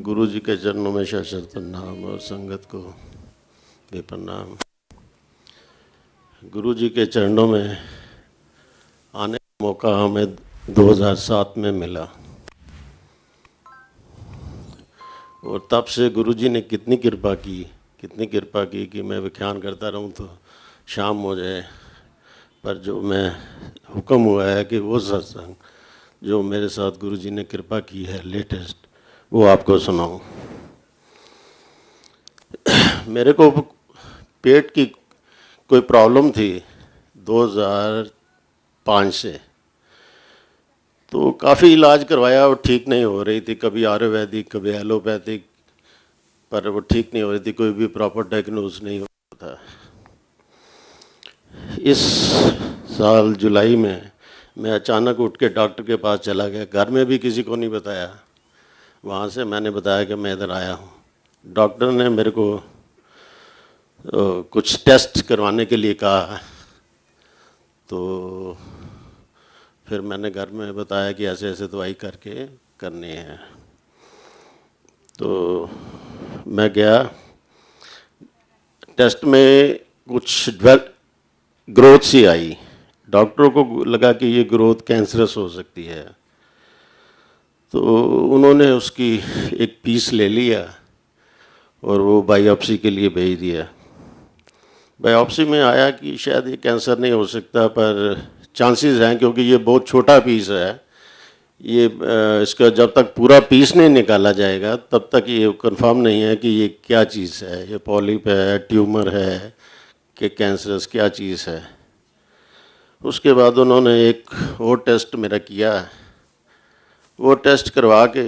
गुरु जी के चरणों में सशक्त नाम और संगत को भी प्रणाम। गुरु जी के चरणों में आने का मौका हमें 2007 में मिला और तब से गुरु जी ने कितनी कृपा की कि मैं व्याख्यान करता रहूं तो शाम हो जाए। पर जो मैं हुक्म हुआ है कि वो सत्संग जो मेरे साथ गुरु जी ने कृपा की है लेटेस्ट, वो आपको सुनाऊं। मेरे को पेट की कोई प्रॉब्लम थी 2005 से, तो काफ़ी इलाज करवाया और ठीक नहीं हो रही थी। कभी आयुर्वेदिक, कभी एलोपैथिक, पर वो ठीक नहीं हो रही थी। कोई भी प्रॉपर डायग्नोज नहीं होता था। इस साल जुलाई में मैं अचानक उठ के डॉक्टर के पास चला गया। घर में भी किसी को नहीं बताया। वहाँ से मैंने बताया कि मैं इधर आया हूँ। डॉक्टर ने मेरे को कुछ टेस्ट करवाने के लिए कहा, तो फिर मैंने घर में बताया कि ऐसे ऐसे दवाई करके करनी है। तो मैं गया, टेस्ट में कुछ ग्रोथ सी आई। डॉक्टरों को लगा कि ये ग्रोथ कैंसरस हो सकती है, तो उन्होंने उसकी एक पीस ले लिया और वो बायोप्सी के लिए भेज दिया। बायोप्सी में आया कि शायद ये कैंसर नहीं हो सकता, पर चांसेस हैं, क्योंकि ये बहुत छोटा पीस है। ये इसका जब तक पूरा पीस नहीं निकाला जाएगा तब तक ये कंफर्म नहीं है कि ये क्या चीज़ है, ये पॉलिप है, ट्यूमर है कि कैंसरस क्या चीज़ है। उसके बाद उन्होंने एक और टेस्ट मेरा किया। वो टेस्ट करवा के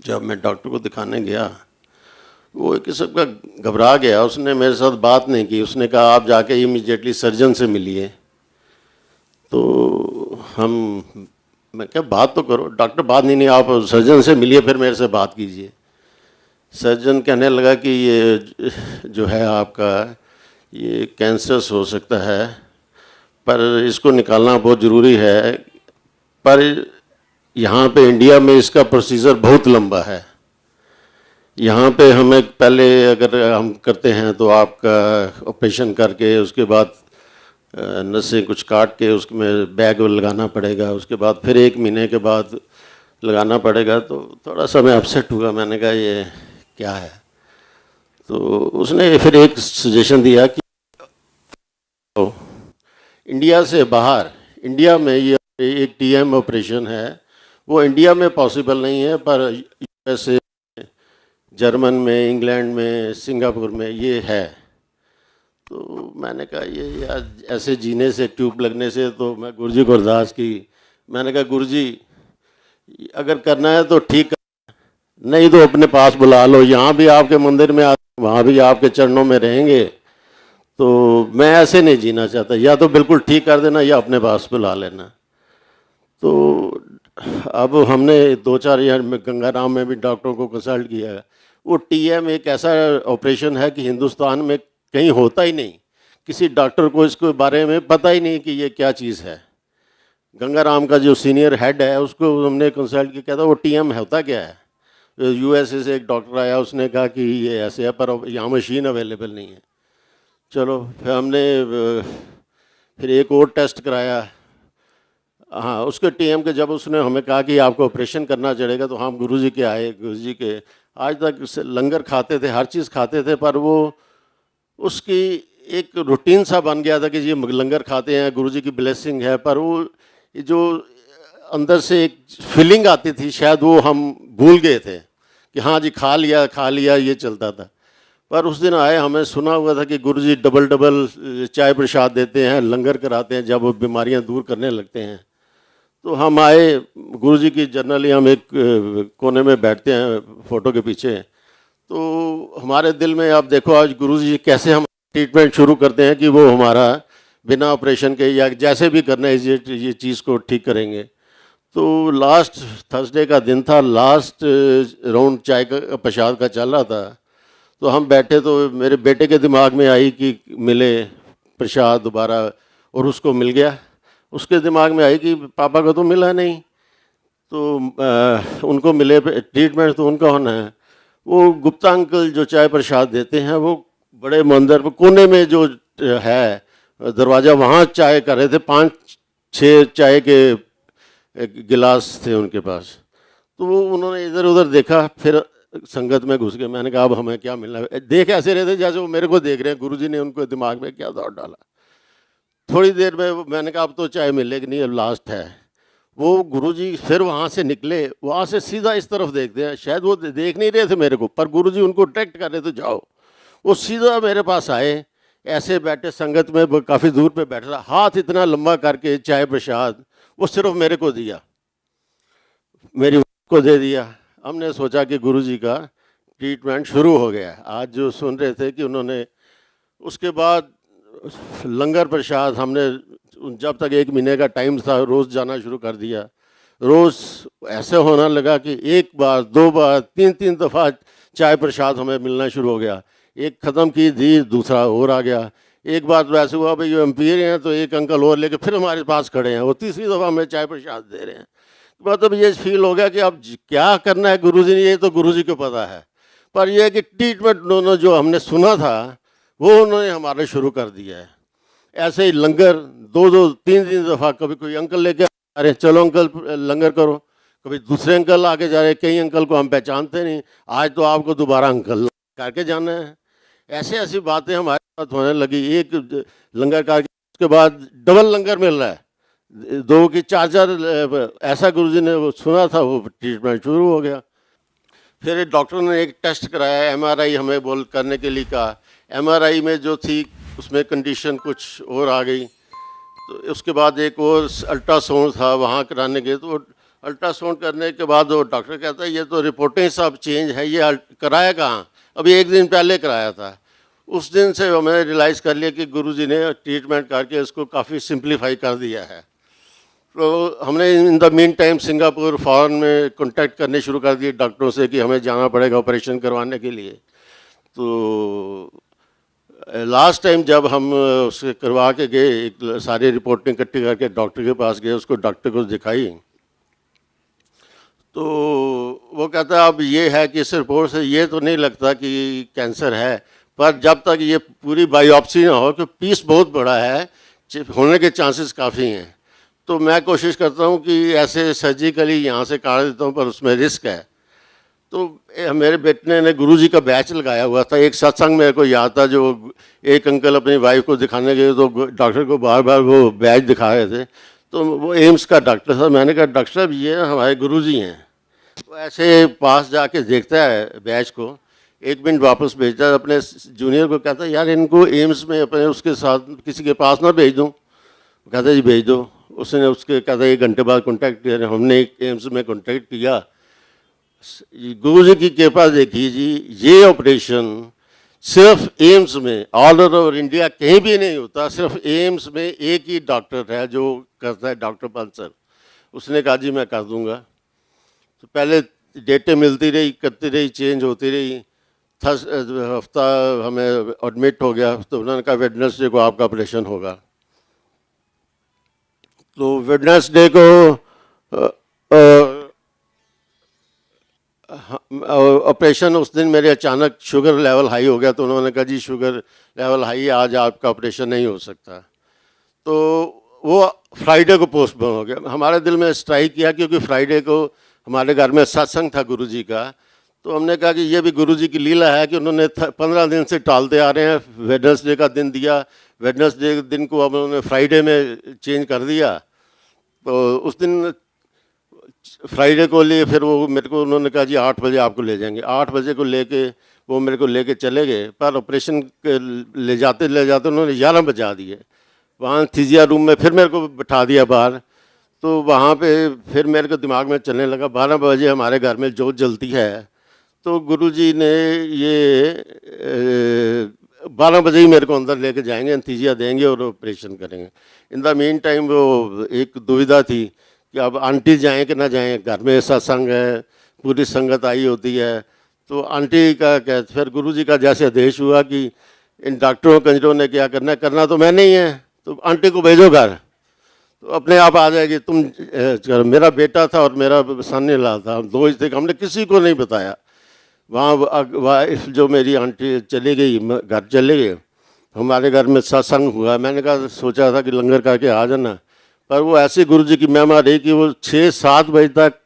जब मैं डॉक्टर को दिखाने गया, वो एक किस्म का घबरा गया। उसने मेरे साथ बात नहीं की। उसने कहा आप जाके इमीडिएटली सर्जन से मिलिए। तो मैं क्या बात तो करो। डॉक्टर बात नहीं आप सर्जन से मिलिए, फिर मेरे से बात कीजिए। सर्जन कहने लगा कि ये जो है आपका ये कैंसरस हो सकता है, पर इसको निकालना बहुत ज़रूरी है। पर यहाँ पे इंडिया में इसका प्रोसीजर बहुत लंबा है। यहाँ पे हमें पहले अगर हम करते हैं तो आपका ऑपरेशन करके उसके बाद नसें कुछ काट के उसमें बैग लगाना पड़ेगा। उसके बाद फिर 1 महीने के बाद लगाना पड़ेगा। तो थोड़ा सा मैं अपसेट हुआ। मैंने कहा ये क्या है। तो उसने फिर एक सजेशन दिया कि तो इंडिया से बाहर, इंडिया में ये एक टीएम ऑपरेशन है, वो इंडिया में पॉसिबल नहीं है, पर यूएसए, जर्मन में, इंग्लैंड में, सिंगापुर में ये है। तो मैंने कहा ये यार ऐसे जीने से, ट्यूब लगने से, तो मैं गुरुजी को अरदास की। मैंने कहा गुरुजी अगर करना है तो ठीक, नहीं तो अपने पास बुला लो। यहाँ भी आपके मंदिर में, वहाँ भी आपके चरणों में रहेंगे। तो मैं ऐसे नहीं जीना चाहता। या तो बिल्कुल ठीक कर देना या अपने पास बुला लेना। तो अब हमने 2-4 ईयर में गंगाराम में भी डॉक्टरों को कंसल्ट किया है। वो टीएम एक ऐसा ऑपरेशन है कि हिंदुस्तान में कहीं होता ही नहीं। किसी डॉक्टर को इसके बारे में पता ही नहीं कि ये क्या चीज़ है। गंगाराम का जो सीनियर हेड है उसको हमने कंसल्ट किया, कहता वो टीएम होता क्या है। यूएसए से एक डॉक्टर आया, उसने कहा कि ये ऐसे है, पर यहाँ मशीन अवेलेबल नहीं है। चलो फिर हमने फिर एक और टेस्ट कराया। हाँ, उसके टीएम के जब उसने हमें कहा कि आपको ऑपरेशन करना चलेगा, तो हम गुरुजी के आए। गुरुजी के आज तक लंगर खाते थे, हर चीज़ खाते थे, पर वो उसकी एक रूटीन सा बन गया था कि ये लंगर खाते हैं, गुरुजी की ब्लेसिंग है। पर वो जो अंदर से एक फीलिंग आती थी, शायद वो हम भूल गए थे कि हाँ जी खा लिया ये चलता था। पर उस दिन आए, हमें सुना हुआ था कि गुरुजी डबल चाय प्रसाद देते हैं, लंगर कराते हैं जब वो बीमारियां दूर करने लगते हैं। तो हम आए, गुरुजी की जनरली हम एक कोने में बैठते हैं फ़ोटो के पीछे। तो हमारे दिल में आप देखो आज गुरुजी कैसे हम ट्रीटमेंट शुरू करते हैं कि वो हमारा बिना ऑपरेशन के या जैसे भी करना है ये चीज़ को ठीक करेंगे। तो लास्ट थर्सडे का दिन था, लास्ट राउंड चाय का प्रसाद का चल रहा था। तो हम बैठे, तो मेरे बेटे के दिमाग में आई कि मिले प्रसाद दोबारा, और उसको मिल गया। उसके दिमाग में आई कि पापा को तो मिला नहीं। तो उनको मिले ट्रीटमेंट तो उनका होना है। वो गुप्ता अंकल जो चाय प्रसाद देते हैं, वो बड़े मंदिर में कोने में जो है दरवाज़ा, वहाँ चाय कर रहे थे। 5-6 चाय के गिलास थे उनके पास। तो वो उन्होंने इधर उधर देखा, फिर संगत में घुस गए। मैंने कहा अब हमें क्या मिलना है। देख ऐसे रहे थे जैसे वो मेरे को देख रहे हैं। गुरुजी ने उनको दिमाग में क्या दौड़ डाला। थोड़ी देर में मैंने कहा अब तो चाय मिलेगी नहीं, अब लास्ट है। वो गुरुजी फिर वहाँ से निकले, वहाँ से सीधा इस तरफ देखते हैं। शायद वो देख नहीं रहे थे मेरे को, पर गुरुजी उनको डायरेक्ट कर रहे थे, जाओ। वो सीधा मेरे पास आए, ऐसे बैठे संगत में, काफ़ी दूर पे बैठ रहा, हाथ इतना लंबा करके चाय प्रसाद वो सिर्फ मेरे को दिया, मेरी वाइफ को दे दिया। हमने सोचा कि गुरुजी का ट्रीटमेंट शुरू हो गया। आज जो सुन रहे थे कि उन्होंने उसके बाद लंगर प्रसाद, हमने जब तक 1 महीने का टाइम था रोज़ जाना शुरू कर दिया। रोज़ ऐसे होना लगा कि 1 बार 2 बार 3-3 दफ़ा चाय प्रसाद हमें मिलना शुरू हो गया। एक ख़त्म की दी, दूसरा और आ गया। एक बार तो ऐसे हुआ भाई एम्पियर हैं तो एक अंकल और लेके फिर हमारे पास खड़े हैं, वो तीसरी दफ़ा हमें चाय प्रसाद दे रहे हैं। मतलब ये फील हो गया कि अब क्या करना है गुरुजी ने, ये तो गुरुजी को पता है। पर यह है कि ट्रीटमेंट उन्होंने जो हमने सुना था वो उन्होंने हमारे शुरू कर दिया है। ऐसे ही लंगर 2-2 3-3 दफ़ा, कभी कोई अंकल लेके आ रहे चलो अंकल लंगर करो, कभी दूसरे अंकल आके जा रहे। कई अंकल को हम पहचानते नहीं, आज तो आपको दोबारा अंकल करके जाना है। ऐसे ऐसी बातें हमारे साथ होने लगी। एक लंगर करके उसके बाद डबल लंगर मिल रहा है, 2 की 4-4 ऐसा गुरुजी ने वो सुना था, वो ट्रीटमेंट शुरू हो गया। फिर डॉक्टर ने एक टेस्ट कराया, एमआरआई हमें बोल करने के लिए कहा। एमआरआई में जो थी उसमें कंडीशन कुछ और आ गई। तो उसके बाद एक और अल्ट्रासाउंड था, वहाँ कराने गए। तो अल्ट्रासाउंड करने के बाद वो डॉक्टर कहता है ये तो रिपोर्टें सब चेंज है, ये कराया कहाँ, अभी 1 दिन पहले कराया था। उस दिन से हमने रियलाइज़ कर लिया कि गुरुजी ने ट्रीटमेंट करके इसको काफ़ी सिंप्लीफाई कर दिया है। तो हमने in the mean time Singapore foreign में कांटेक्ट करने शुरू कर दिए डॉक्टरों से कि हमें जाना पड़ेगा ऑपरेशन करवाने के लिए। तो लास्ट टाइम जब हम उसके करवा के गए, एक सारी रिपोर्टें इकट्ठी करके डॉक्टर के पास गए, उसको डॉक्टर को दिखाई। तो वो कहता है अब ये है कि इस रिपोर्ट से ये तो नहीं लगता कि कैंसर है, पर जब तक ये पूरी बायोप्सी ना हो, कि पीस बहुत बड़ा है, होने के चांसेस काफ़ी हैं। तो मैं कोशिश करता हूँ कि ऐसे सर्जिकली यहाँ से काट देता हूँ, पर उसमें रिस्क है। तो मेरे बेटे ने गुरुजी का बैच लगाया हुआ था। एक सत्संग मेरे को याद था, जो एक अंकल अपनी वाइफ को दिखाने गए तो डॉक्टर को बार बार वो बैच दिखा रहे थे। तो वो एम्स का डॉक्टर था। मैंने कहा डॉक्टर साहब ये हमारे गुरुजी हैं। तो ऐसे पास जाके देखता है बैच को, 1 मिनट वापस भेजता है, अपने जूनियर को कहता है यार इनको एम्स में अपने उसके साथ किसी के पास ना भेज दूँ। कहता जी भेज दो। उसने उसके कहता 1 घंटे बाद कॉन्टैक्ट किया। हमने एम्स में कॉन्टैक्ट किया। गुरुजी की कृपा देखिए जी, ये ऑपरेशन सिर्फ एम्स में, ऑल ओवर इंडिया कहीं भी नहीं होता, सिर्फ एम्स में एक ही डॉक्टर है जो करता है, डॉक्टर पंसर। उसने कहा जी मैं कर दूंगा। तो पहले डेटें मिलती रही, करती रही, चेंज होती रही। हफ्ता हमें एडमिट हो गया। तो उन्होंने कहा वेडनेसडे को आपका ऑपरेशन होगा। तो वेडनेसडे को ऑपरेशन, उस दिन मेरे अचानक शुगर लेवल हाई हो गया। तो उन्होंने कहा जी शुगर लेवल हाई है, आज आपका ऑपरेशन नहीं हो सकता। तो वो फ्राइडे को पोस्टपोन हो गया। हमारे दिल में स्ट्राइक किया, क्योंकि फ्राइडे को हमारे घर में सत्संग था गुरुजी का। तो हमने कहा कि ये भी गुरुजी की लीला है कि उन्होंने 15 दिन से टालते आ रहे हैं। वेडनेसडे का दिन दिया, वेडनेसडे के दिन को अब उन्होंने फ्राइडे में चेंज कर दिया। तो उस दिन फ्राइडे को लिए फिर वो मेरे को उन्होंने कहा जी 8 बजे आपको ले जाएंगे। 8 बजे को लेके वो मेरे को लेके चले गए। पर ऑपरेशन ले जाते उन्होंने 11 बजा दिए। वहाँ थीजिया रूम में फिर मेरे को बिठा दिया बाहर। तो वहाँ पे फिर मेरे को दिमाग में चलने लगा 12 बजे हमारे घर में जोत जलती है। तो गुरुजी ने ये 12 बजे ही मेरे को अंदर लेके जाएंगे, अंतीजिया देंगे और ऑपरेशन करेंगे। इन द मीन टाइम वो एक दुविधा थी कि अब आंटी जाएं कि ना जाएं, घर में सत्संग है, पूरी संगत आई होती है। तो आंटी का क्या, फिर गुरुजी का जैसे आदेश हुआ कि इन डॉक्टरों कंजरों ने क्या करना है, करना तो मैं नहीं है, तो आंटी को भेजो घर। तो अपने आप आ जाएगी। तुम मेरा बेटा था और मेरा सन इन लॉ था, हम दो ही थे, हमने किसी को नहीं बताया। वहाँ वाइफ जो मेरी आंटी चली गई, घर चले गए, हमारे घर में सत्संग हुआ। मैंने कहा, सोचा था कि लंगर करके आ जाना, पर वो ऐसे गुरु जी की महिमा रही कि वो 6-7 बजे तक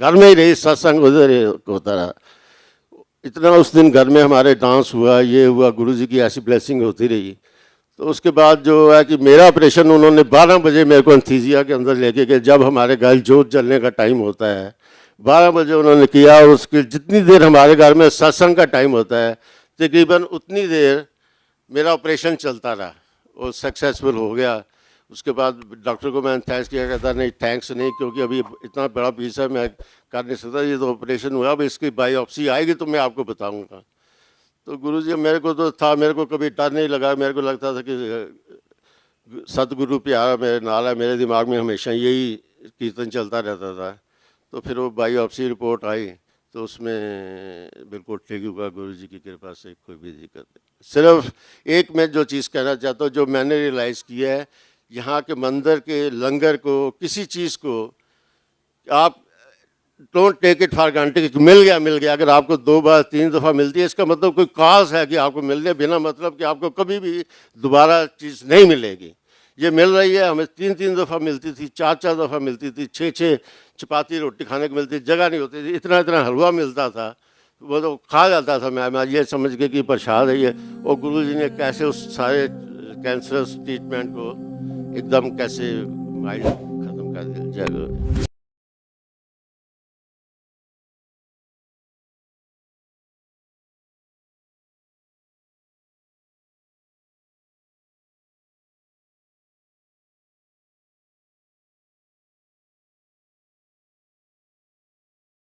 घर में ही रही, सत्संग उधर ही होता रहा। इतना उस दिन घर में हमारे डांस हुआ, ये हुआ, गुरु जी की ऐसी ब्लेसिंग होती रही। तो उसके बाद जो है कि मेरा ऑपरेशन उन्होंने 12 बजे मेरे को एंथीसिया के अंदर लेके गए, जब हमारे घर जोत जलने का टाइम होता है 12 बजे उन्होंने किया। और उसकी जितनी देर हमारे घर में सत्संग का टाइम होता है, तकरीबन उतनी देर मेरा ऑपरेशन चलता रहा, वो सक्सेसफुल हो गया। उसके बाद डॉक्टर को मैंने थैंक्स किया, कहता नहीं थैंक्स नहीं, क्योंकि अभी इतना बड़ा पीस है, मैं कर नहीं सकता, ये तो ऑपरेशन हुआ, अब इसकी बायोप्सी आएगी तो मैं आपको बताऊंगा। तो गुरुजी मेरे को तो था, मेरे को कभी डर नहीं लगा, मेरे को लगता था कि सतगुरु प्यारा मेरे नाल है, मेरे दिमाग में हमेशा यही कीर्तन चलता रहता था। तो फिर वो बायोप्सी रिपोर्ट आई तो उसमें बिल्कुल ठीक हुआ, गुरुजी की कृपा से कोई भी दिक्कत नहीं। सिर्फ एक मैं जो चीज़ कहना चाहता हूँ, जो मैंने रियलाइज़ किया है, यहाँ के मंदिर के लंगर को, किसी चीज़ को आप don't take it for granted, मिल गया। अगर आपको 2 बार 3 दफ़ा मिलती है, इसका मतलब कोई काज है कि आपको मिल गया, बिना मतलब कि आपको कभी भी दोबारा चीज़ नहीं मिलेगी। ये मिल रही है, हमें 3-3 दफ़ा मिलती थी, 4-4 दफ़ा मिलती थी, 6-6 चपाती रोटी खाने को मिलती, जगह नहीं होती थी, इतना हलवा मिलता था, वो तो खा जाता था। मैं ये समझ के कि प्रसाद है ये। और गुरु जी ने कैसे उस सारे कैंसर ट्रीटमेंट को एकदम कैसे माइंड ख़त्म कर दिया। जय गुरु।